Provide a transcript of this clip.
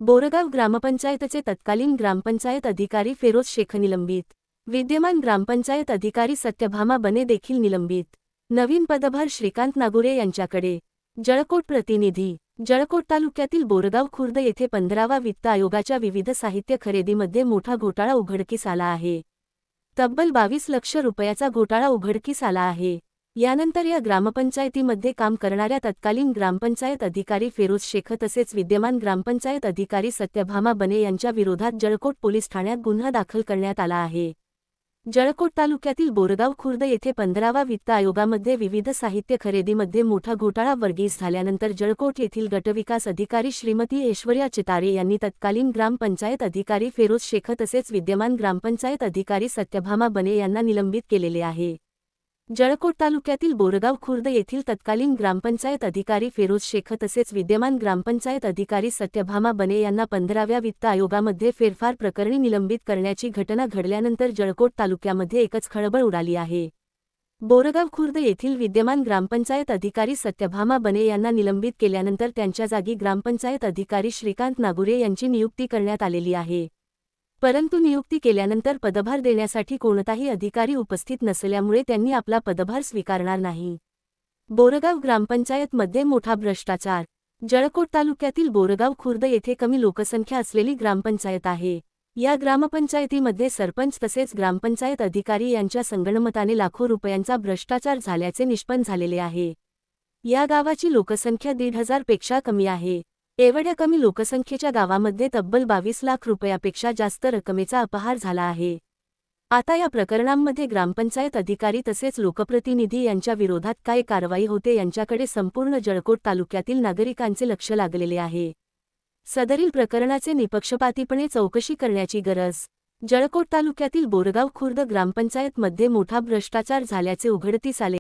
बोरगाव ग्रामपंचायतचे तत्कालीन ग्रामपंचायत अधिकारी फेरोज शेख निलंबित। विद्यमान ग्रामपंचायत अधिकारी सत्यभामा बने देखील निलंबित। नवीन पदभार श्रीकांत नागुरे यांच्याकडे। जळकोट प्रतिनिधी। जळकोट तालुक्यातील बोरगाव खुर्द येथे 15वा वित्त आयोगाच्या विविध साहित्य खरेदीमध्ये मोठा घोटाळा उघडकीस आला आहे। तब्बल 22 लाख रुपयाचा घोटाळा उघडकीस आला आहे। यानंतर या ग्रामपंचायतीमध्ये काम करणाऱ्या तत्कालीन ग्रामपंचायत अधिकारी फेरोज शेख तसेच विद्यमान ग्रामपंचायत अधिकारी सत्यभामा बने यांच्या विरोधात जळकोट पोलीस ठाण्यात गुन्हा दाखल करण्यात आला आहे। जळकोट तालुक्यातील बोरगाव खुर्द येथे 15वा वित्त आयोगामध्ये विविध साहित्य खरेदीमध्ये मोठा घोटाळा उघडकीस झाल्यानंतर जळकोट येथील गटविकास अधिकारी श्रीमती ऐश्वर्या चितारे यांनी तत्कालीन ग्रामपंचायत अधिकारी फेरोज शेख तसेच विद्यमान ग्रामपंचायत अधिकारी सत्यभामा बने यांना निलंबित केलेले आहे। जळकोट तालुक्यातील बोरगाव खुर्द येथील तत्कालीन ग्रामपंचायत अधिकारी फेरोज शेख तसेच विद्यमान ग्रामपंचायत अधिकारी सत्यभामा बने यांना 15व्या वित्त आयोगामध्ये फेरफार प्रकरणी निलंबित करण्याची घटना घडल्यानंतर जळकोट तालुक्यामध्ये एकच खळबळ उडाली आहे। बोरगाव खुर्द येथील विद्यमान ग्रामपंचायत अधिकारी सत्यभामा बने यांना निलंबित केल्यानंतर त्यांच्या जागी ग्रामपंचायत अधिकारी श्रीकांत नागुरे यांची नियुक्ती करण्यात आलेली आहे। परंतु नियुक्ती केल्यानंतर पदभार देण्यासाठी कोणताही अधिकारी उपस्थित नसल्यामुळे त्यांनी आपला पदभार स्वीकारणार नाही। बोरगाव ग्रामपंचायतमध्ये मोठा भ्रष्टाचार। जळकोट तालुक्यातील बोरगाव खुर्द येथे कमी लोकसंख्या असलेली ग्रामपंचायत आहे। या ग्रामपंचायतीमध्ये सरपंच तसेच ग्रामपंचायत अधिकारी यांच्या संगणमताने लाखो रुपयांचा भ्रष्टाचार झाल्याचे निष्पन्न झालेले आहे। या गावाची लोकसंख्या 1,500 पेक्षा कमी आहे। एवढ्या कमी लोकसंख्येच्या गावामध्ये तब्बल 22 लाख रुपयापेक्षा जास्त रकमेचा अपहार झाला आहे। आता या प्रकरणांमध्ये ग्रामपंचायत अधिकारी तसेच लोकप्रतिनिधी यांच्या विरोधात काय कारवाई होते यांच्याकडे संपूर्ण जळकोट तालुक्यातील नागरिकांचे लक्ष लागलेले आहे। सदरील प्रकरणाचे निपक्षपातीपणे चौकशी करण्याची गरज। जळकोट तालुक्यातील बोरगाव खुर्द ग्रामपंचायतमध्ये मोठा भ्रष्टाचार झाल्याचे उघडकीस आले।